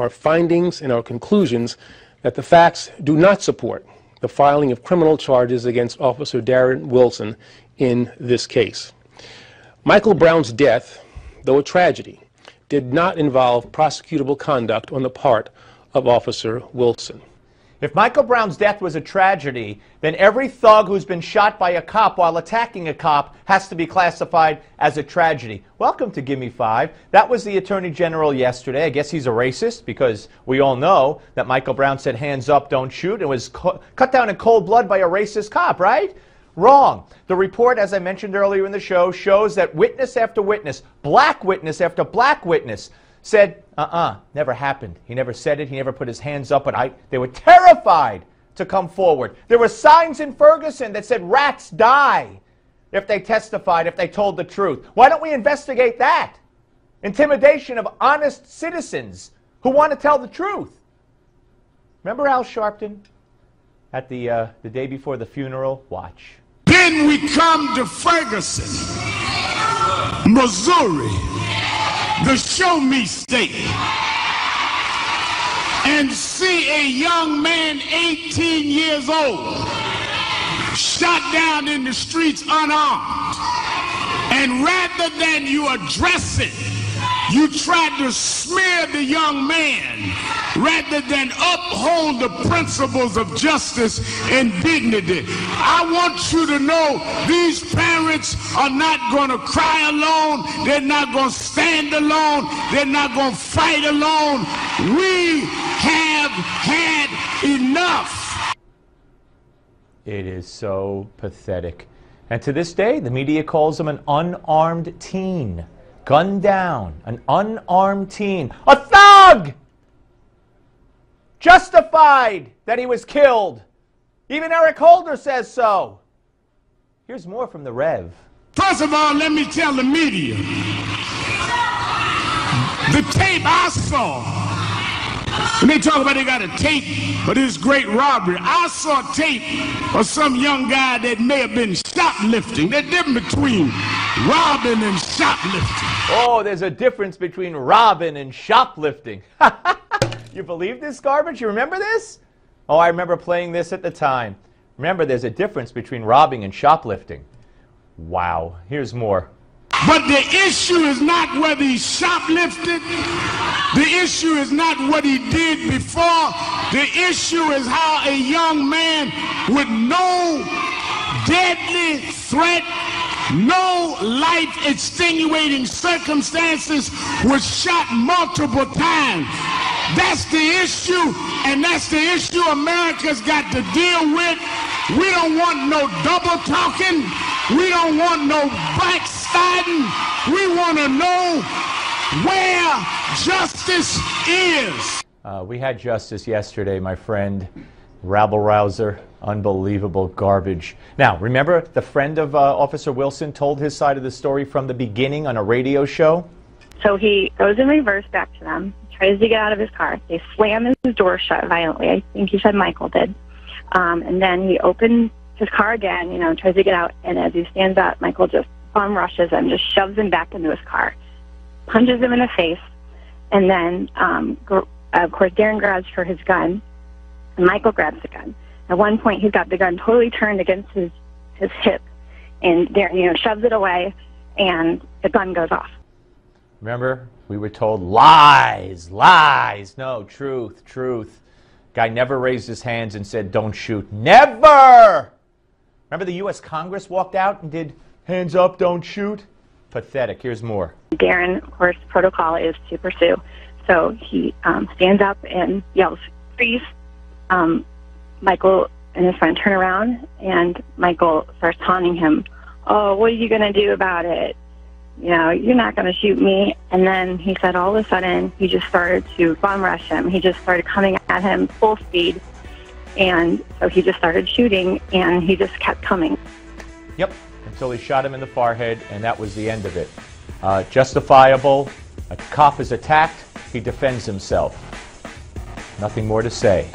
our findings and our conclusions that the facts do not support the filing of criminal charges against Officer Darren Wilson in this case. Michael Brown's death, though a tragedy, did not involve prosecutable conduct on the part of Officer Wilson. If Michael Brown's death was a tragedy, then every thug who's been shot by a cop while attacking a cop has to be classified as a tragedy. Welcome to Gimme 5. That was the Attorney General yesterday. I guess he's a racist because we all know that Michael Brown said, "Hands up, don't shoot," and was cut down in cold blood by a racist cop, right? Wrong. The report, as I mentioned earlier in the show, shows that witness after witness, black witness after black witness, said, never happened. He never said it. He never put his hands up, but they were terrified to come forward. There were signs in Ferguson that said rats die if they testified, if they told the truth. Why don't we investigate that? Intimidation of honest citizens who want to tell the truth. Remember Al Sharpton at the day before the funeral? Watch. Then we come to Ferguson, Missouri, the show me state, and see a young man 18 years old shot down in the streets unarmed. And rather than you address it, you tried to smear the young man rather than uphold the principles of justice and dignity. I want you to know these parents are not going to cry alone. They're not going to stand alone. They're not going to fight alone. We have had enough. It is so pathetic. And to this day, the media calls him an unarmed teen. Gunned down, an unarmed teen, a thug! Justified that he was killed. Even Eric Holder says so. Here's more from the Rev. First of all, let me tell the media, the tape I saw, when they talk about they got a tape of this great robbery, I saw tape of some young guy that may have been shoplifting. There's a difference between robbing and shoplifting. Oh, there's a difference between robbing and shoplifting. You believe this garbage? You remember this? Oh, I remember playing this at the time. Remember, there's a difference between robbing and shoplifting. Wow. Here's more. But the issue is not whether he shoplifted. The issue is not what he did before. The issue is how a young man with no deadly threat, no life-extenuating circumstances was shot multiple times. That's the issue, and that's the issue America's got to deal with. We don't want no double talking. We don't want no backsliding. We want to know where justice is. We had justice yesterday, my friend. Rabble-rouser, unbelievable garbage. Now, remember the friend of Officer Wilson told his side of the story from the beginning on a radio show? So he goes in reverse back to them, tries to get out of his car. They slam his door shut violently. I think he said Michael did. And then he opens his car again, tries to get out. And as he stands up, Michael just bum rushes him, just shoves him back into his car, punches him in the face. And then, of course, Darren grabs for his gun. And Michael grabs the gun. At one point, he's got the gun totally turned against his hip, and Darren, shoves it away, and the gun goes off. Remember, we were told lies, lies. No, truth, truth. Guy never raised his hands and said, "Don't shoot." Never! Remember the U.S. Congress walked out and did, "Hands up, don't shoot"? Pathetic. Here's more. Darren, of course, protocol is to pursue. So he stands up and yells, "Freeze." Michael and his friend turn around, and Michael starts taunting him, "Oh, what are you going to do about it? You're not going to shoot me." And then he said all of a sudden, he just started to bum rush him. He just started coming at him full speed. And so he just started shooting, and he just kept coming. Yep, until he shot him in the forehead, and that was the end of it. Justifiable. A cop is attacked. He defends himself. Nothing more to say.